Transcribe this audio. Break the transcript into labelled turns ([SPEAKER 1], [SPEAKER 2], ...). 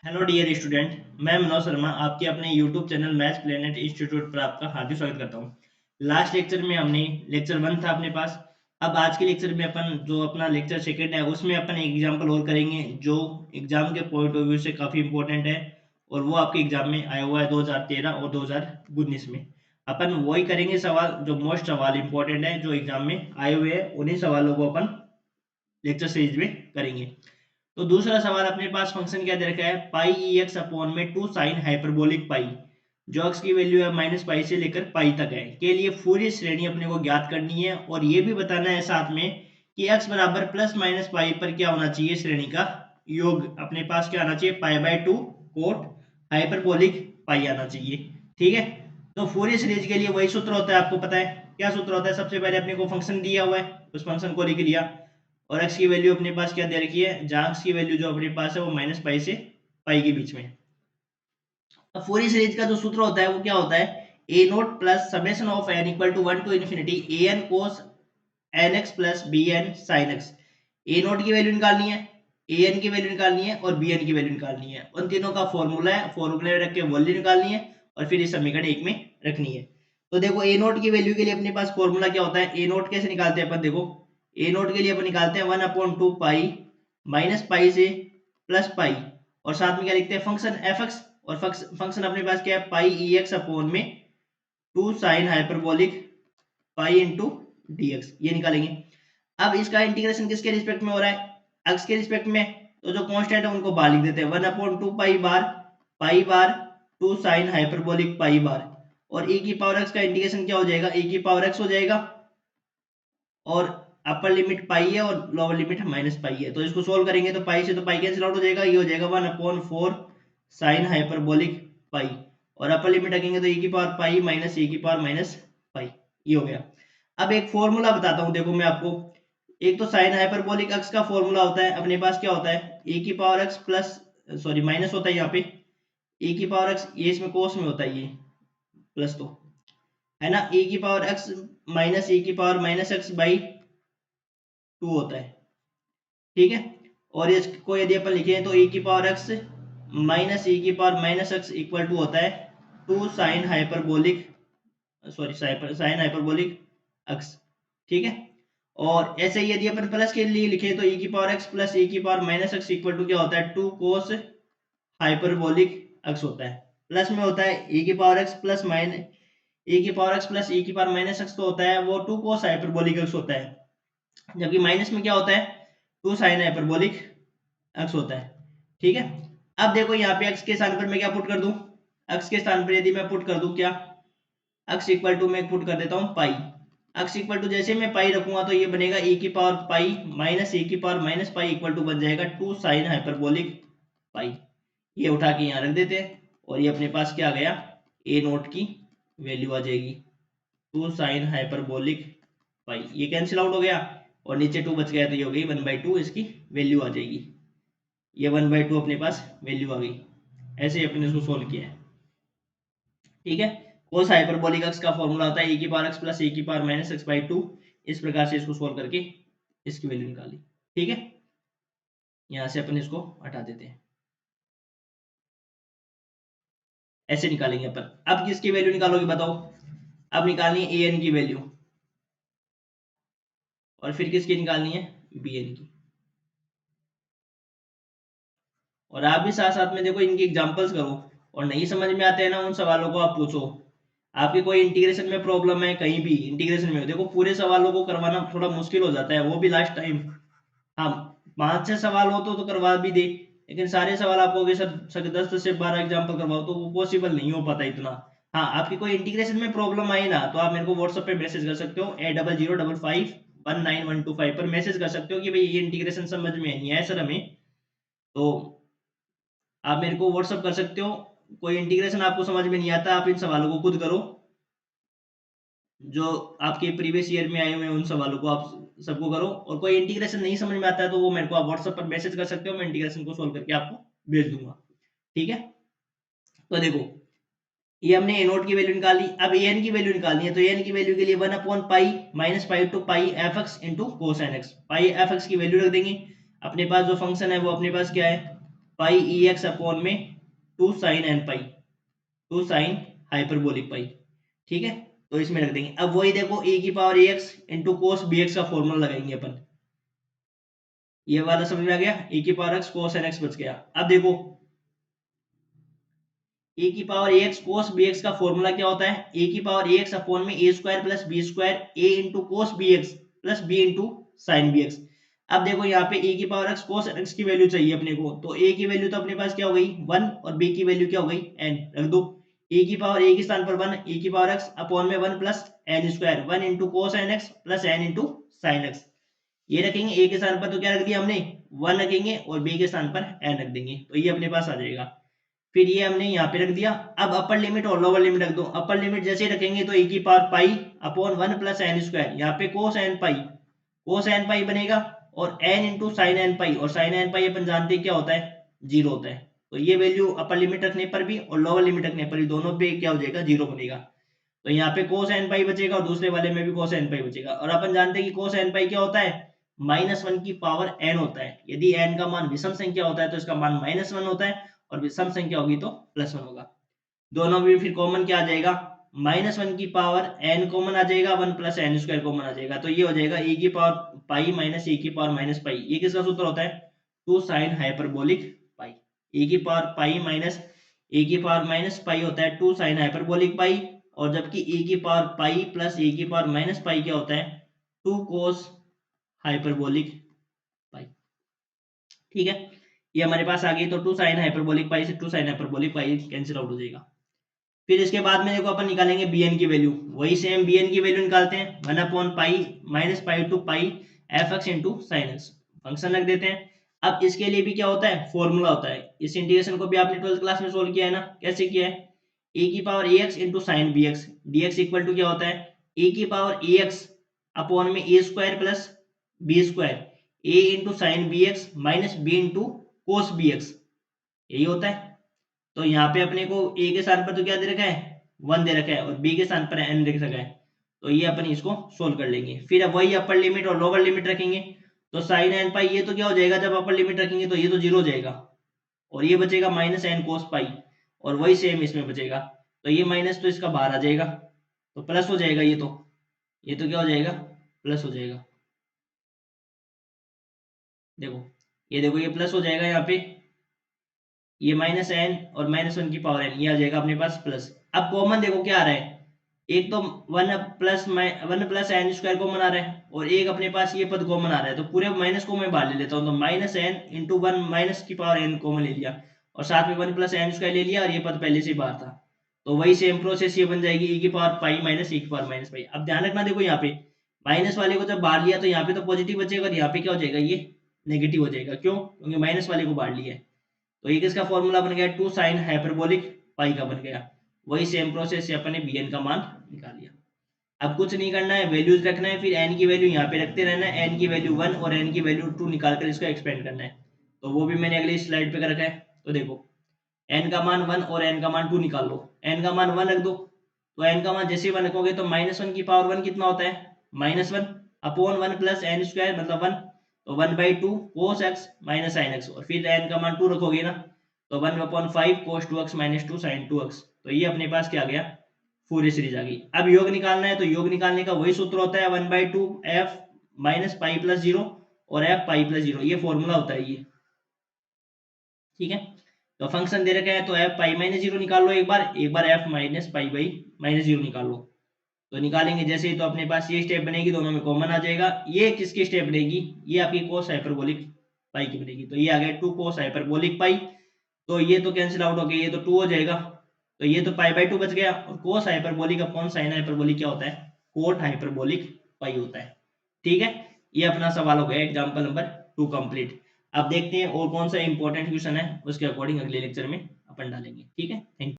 [SPEAKER 1] Hello dear student. मैं मनोज शर्मा आपके अपने YouTube channel maths planet institute पर आपका हार्दिक स्वागत करता हूँ। लास्ट लेक्चर में हमने लेक्चर 1 था अपने पास। अब आज के लेक्चर में अपन जो अपना लेक्चर सेकंड है उसमें अपन एक एग्जांपल और करेंगे जो एग्जाम के पॉइंट ऑफ व्यू से काफ़ी इंपॉर्टेंट है और वो आपके एग्जाम में आया हुआ है 2013 और 2019 में। अपन वही करेंगे सवाल जो मोस्ट सवाल इंपॉर्टेंट है जो एग्जाम में आए हुए हैं, उन्हीं सवालों को अपन लेक्चर सीरीज में करेंगे। तो दूसरा सवाल अपने पास फंक्शन क्या दे रखा है, पाई ई एक्स अपॉन में 2 साइन हाइपरबोलिक पाई जो एक्स की वैल्यू है माइनस पाई से लेकर पाई तक है के लिए पूरी श्रेणी अपने को ज्ञात करनी है और ये भी बताना है साथ में कि एक्स बराबर प्लस माइनस पाई पर क्या होना चाहिए, श्रेणी का योग अपने पास क्या आना चाहिए, पाई बाय 2 कोट हाइपरबोलिक पाई आना चाहिए। ठीक है, तो पूरी सीरीज के लिए वही सूत्र होता है, आपको पता है क्या सूत्र होता है। सबसे पहले अपने को फंक्शन दिया हुआ है, उस फंक्शन को लिख लिया और x की वैल्यू अपने पास क्या दे रखी है, जहां x की वैल्यू जो अपने पास है वो माइनस पाई से पाई के बीच में। अब पूरी सीरीज का जो सूत्र होता है वो क्या होता है, a nought plus summation of n equal to 1 to infinity a n cos n x plus b n sine x. A nought की वैल्यू निकालनी है, ए एन की वैल्यू निकालनी है और बी एन की वैल्यू निकालनी है। उन तीनों का फॉर्मूला है, फॉर्मूले में रख के वैल्यू निकालनी है और फिर इस समीकरण एक में रखनी है। तो देखो ए नोट की वैल्यू के लिए अपने पास फॉर्मूला क्या होता है, ए नोट कैसे निकालते हैं अपन, देखो ए नोट के लिए अपन निकालते हैं 1/2 पाई माइनस पाई से प्लस पाई और साथ में क्या लिखते हैं फंक्शन एफ एक्स और फंक्शन अपने पास क्या है पाई ई एक्स अपॉन में 2 sine hyperbolic pi into D x, ये निकालेंगे। अब इसका इंटीग्रेशन किसके रिस्पेक्ट में हो रहा है, एक्स के रिस्पेक्ट में, तो जो कांस्टेंट है उनको बाहर लिख देते हैं 1/2 पाई बार 2 साइन हाइपरबोलिक पाई बार और e की पावर x का इंटीग्रेशन क्या हो जाएगा, e की पावर x हो जाएगा और अपर लिमिट पाई है और लोअर लिमिट माइनस पाई है। तो इसको सोल्व करेंगे तो पाई से तो पाई कैंसिल आउट हो जाएगा, ये हो जाएगा 1/4 साइन हाइपरबोलिक पाई और अपर लिमिट रखेंगे तो e की पावर पाई माइनस e की पावर माइनस पाई, ये हो गया। अब एक फॉर्मूला बताता हूं, देखो मैं आपको, एक तो साइन हाइपरबोलिक एक्स का फॉर्मूला होता है अपने पास क्या होता है, e की power x plus sorry minus होता है यहाँ पे e की पावर एक्स, ये इसमें कोस में होता है ये प्लस तो है ना, e की पावर एक्स माइनस e की पावर माइनस एक्स बाई 2 होता है। ठीक है, और इसको यदि अपन लिखें तो e की पावर एक्स माइनस e की power minus x equal to होता है 2 sine hyperbolic sorry sine hyperbolic x. ठीक है, और ऐसे ही यदि अपन प्लस के लिए लिखे तो e की पावर x प्लस e की power minus x equal to क्या होता है 2 कोस हाइपरबोलिक x होता है। प्लस में होता है e की power x plus minus e की पावर x प्लस e की पावर माइनस एक्स तो होता है वो 2 कोस हाइपरबोलिक x होता है, जबकि माइनस में क्या होता है 2 साइन हाइपरबोलिक x होता है। ठीक है, अब देखो यहाँ पे x के स्थान पर मैं क्या पुट कर दूं, x के स्थान पर यदि मैं पुट कर दूं क्या, x इक्वल टू मैं पुट कर देता हूँ पाई, x इक्वल टू जैसे मैं पाई रखूंगा तो ये बनेगा e की पावर पाई माइनस e की power minus pi equal to बन जाएगा 2 साइन हाइपरबोलिक पाई। ये उठा के यहाँ रख देते हैं और ये अपने पास क्या आ गया, ए नोट की वैल्यू आ जाएगी 2 साइन हाइपरबोलिक पाई, ये कैंसिल आउट हो गया और नीचे 2 बच गया तो ये हो गई 1/2 इसकी वैल्यू आ जाएगी, ये 1/2 अपने पास वैल्यू आ गई। ऐसे ही अपने इसको सोल्व किया है। ठीक है, कोस हाइपरबोलिक एक्स का फॉर्मूला होता है e की पावर x प्लस e की पावर माइनस एक्स बाई 2। इस प्रकार से इसको सोल्व करके इसकी वैल्यू निकाली। ठीक है, यहां से अपन इसको हटा देते हैं, ऐसे निकालेंगे अपन। अब किसकी वैल्यू निकालोगे बताओ, अब निकालनी है ए एन की वैल्यू और फिर किसकी निकालनी है, बी एन की। और आप भी साथ साथ में देखो इनकी एग्जांपल्स करो और नहीं समझ में आते हैं ना उन सवालों को आप पूछो। आपकी कोई इंटीग्रेशन में प्रॉब्लम है, कहीं भी इंटीग्रेशन में देखो पूरे सवालों को करवाना थोड़ा मुश्किल हो जाता है, वो भी लास्ट टाइम। हाँ, 5-6 सवाल हो तो करवा भी दे, लेकिन सारे सवाल आपको अगर सर 10 से 12 एग्जाम्पल करवाओ तो वो पॉसिबल नहीं हो पाता इतना। हाँ, आपकी कोई इंटीग्रेशन में प्रॉब्लम आई ना तो आप मेरे को व्हाट्सएप पे मैसेज कर सकते हो 8005519125 पर मैसेज कर सकते हो कि भाई ये इंटीग्रेशन समझ में नहीं आया सर हमें, तो आप मेरे को व्हाट्सएप कर सकते हो। कोई इंटीग्रेशन आपको समझ में नहीं आता आप इन सवालों को खुद करो, जो आपके प्रीवियस ईयर में आए हुए हैं उन सवालों को आप सबको करो, और कोई इंटीग्रेशन नहीं समझ में आता है तो वो मेरे को आप व्हाट्सएप पर मैसेज कर सकते हो, मैं इंटीग्रेशन को सोल्व करके आपको भेज दूंगा। ठीक है, तो देखो ये हमने ए नोट की वैल्यू निकाली, अब ए एन की वैल्यू निकालनी है तो ए एन की वैल्यू के लिए 1/पाई minus pi to pi F x into cosine x, pi F x की वैल्यू रख देंगे। अपने पास जो फंक्शन है वो अपने पास क्या है, पाई ई एक्स अपॉन में 2 साइन एन पाई, 2 साइन हाइपरबोलिक पाई। ठीक है, तो इसमें रख देंगे। अब वही देखो e की पावर ए x into cos b x का फॉर्मूला लगाएंगे अपन। ये वाला समझ में आ गया, e की पावर एक्स कोस एन एक्स बच गया। अब देखो ए की पावर ए एक्स कोस बी एक्स का फॉर्मूला क्या होता है, ए की पावर ए एक्स अपॉन में a square plus b square a into cos b x plus b into sine B x. अब देखो यहाँ पे ए की पावर एक्स कोस एक्स की वैल्यू चाहिए अपने को, तो ए की वैल्यू तो अपने पास क्या हो गई 1 और बी की वैल्यू क्या हो गई n, रख दो। ए की पावर ए के स्थान पर 1, ए की पावर एक्स अपॉन में 1 plus n square 1 into cos n x plus n into sine x. ये रखेंगे ए के स्थान पर तो क्या रख दिया हमने 1 रखेंगे और बी के स्थान पर n रख देंगे, तो ये अपने पास आ जाएगा। फिर ये हमने यहाँ पे रख दिया। अब अपर लिमिट और लोअर लिमिट रख दो। अपर लिमिट जैसे रखेंगे तो e की power pi upon 1 plus n square, यहाँ पे कोस एन पाई बनेगा और n into sine n pi, और साइन एन पाई अपन जानते हैं क्या होता है 0 होता है। तो ये वैल्यू अपर लिमिट रखने पर भी और लोअर लिमिट रखने पर भी दोनों पे क्या हो जाएगा 0 बनेगा। तो यहाँ पे कोस एन पाई बचेगा और दूसरे वाले में भी कोस एन पाई बचेगा। और अपन जानते हैं कि कोस एन पाई क्या होता है -1 की पावर n होता है। यदि n का मान विषम संख्या होता है तो इसका मान -1 होता है, और विषम संख्या होगी तो +1 होगा। दोनों में फिर कॉमन क्या आ जाएगा -1 की पावर n कॉमन आ जाएगा, 1 प्लस एन स्क्वायर कॉमन आ जाएगा। तो ये हो जाएगा e की पावर पाई माइनस e की पावर माइनस पाई। ये किसका सूत्र होता है 2 साइन हाइपरबोलिक पाई। e की पावर पाई माइनस e की पावर माइनस पाई होता है 2 साइन हाइपरबोलिक पाई, और जबकि e की पावर पाई प्लस e की पावर माइनस पाई क्या होता है 2 कोस हाइपरबोलिक पाई। ठीक है, ये हमारे पास आ गई। तो 2 साइन हाइपरबोलिक पाई से 2 sine hyperbolic pi cancel out हो जाएगा। फिर इसके बाद में देखो अपन निकालेंगे bn की वैल्यू। वही सेम bn की वैल्यू निकालते हैं 1 upon pi minus pi to pi F x into sine x, function रख देते हैं। अब इसके लिए भी क्या होता है फॉर्मूला होता है। इस इंटीग्रेशन को भी आपने 12th क्लास में सोल्व किया है ना, कैसे किया है e की power A x into sine B x dx equal to क्या होता है e की पावर ए एक्स अपॉन में a square plus b square a into sine B x minus b into cos b x, यही होता है। तो यहाँ पे अपने को a के स्थान पर तो क्या दे रखा है 1 दे रखा है और b के स्थान पर n दे रखा है। तो ये अपन इसको सोल्व कर लेंगे। फिर अब वही अपर लिमिट और लोअर लिमिट रखेंगे। तो साइन एन पाई ये तो क्या हो जाएगा जब अपर लिमिट रखेंगे तो ये तो 0 हो जाएगा, और ये बचेगा माइनस एन कोस पाई, और वही सेम इसमें बचेगा। तो ये माइनस तो इसका बाहर आ जाएगा, तो प्लस हो जाएगा। ये तो क्या हो जाएगा प्लस हो जाएगा। देखो ये प्लस हो जाएगा यहाँ पे, ये माइनस एन और -1 की पावर एन, ये आ जाएगा अपने पास प्लस। अब कॉमन देखो क्या आ रहा है, एक तो 1 प्लस एन स्क्वायर कॉमन आ रहा है, और एक अपने पास ये पद कॉमन आ रहा है। तो पूरे माइनस को मैं बाहर ले लेता हूँ, तो माइनस एन इंटू 1 माइनस की पावर एन कॉमन ले लिया, और साथ में 1 प्लस एन स्क्वायर ले लिया, और ये पद पहले से ही बाहर था। तो वही सेम प्रोसेस ये बन जाएगी e की पावर पाई माइनस e की पावर माइनस पाई। अब ध्यान रखना देखो यहाँ पे माइनस वाले को जब बाहर लिया तो यहाँ पे तो पॉजिटिव बचेगा, और यहाँ पे क्या हो जाएगा ये नेगेटिव हो जाएगा। क्यों, क्योंकि माइनस वाले को बाहर लिया है। तो ये किसका फॉर्मूला बन गया 2 साइन हाइपरबोलिक पाई का बन गया। वही सेम प्रोसेस से अपन ने bn का मान निकाल लिया। अब कुछ नहीं करना है, वैल्यूज रखना है, फिर n की वैल्यू यहाँ पे रखते रहना है। n की वैल्यू 1 और n की वैल्यू 2 निकाल कर इसको एक्सपेंड करना है। तो वो भी मैंने अगली स्लाइड पे कर रखा है। तो देखो n का मान 1 और n का मान 2 निकाल लो। n का मान 1 रख दो, तो n का मान जैसे 1 रखोगे तो -1 की पावर 1 कितना होता है -1 अपॉन 1 प्लस एन स्क्वायर मतलब 1, तो 1/2 cos x minus sine x, और फिर n का मान 2 रखोगे ना तो 1/5 cos 2x minus 2 sin 2x। तो ये अपने पास क्या आ गया फूरियर सीरीज आ गई। अब योग निकालना है, तो योग निकालने का वही सूत्र होता है 1/2 f माइनस पाई प्लस 0 और f पाई प्लस 0, ये फॉर्मूला होता है ये। ठीक है, तो फंक्शन दे रखा है तो f पाई माइनस 0 निकाल लो, एक बार f minus pi by minus 0 निकाल लो। तो निकालेंगे जैसे ही तो अपने पास ये स्टेप बनेगी, दोनों में कॉमन आ जाएगा। ये किसकी स्टेप बनेगी, ये आपकी कोस हाइपरबोलिक पाई की बनेगी। तो ये आ गया 2 कोस हाइपरबोलिक पाई। तो ये तो कैंसिल आउट हो गया, ये तो 2 हो जाएगा, तो ये तो पाई/2 बच गया। और cos hyperbolic upon sine hyperbolic क्या होता है कोट हाइपरबोलिक पाई होता है। ठीक है, ये अपना सवाल हो गया एग्जाम्पल नंबर 2 कंप्लीट। अब देखते हैं और कौन सा इंपॉर्टेंट क्वेश्चन है, उसके अकॉर्डिंग अगले लेक्चर में अपन डालेंगे। ठीक है, थैंक यू।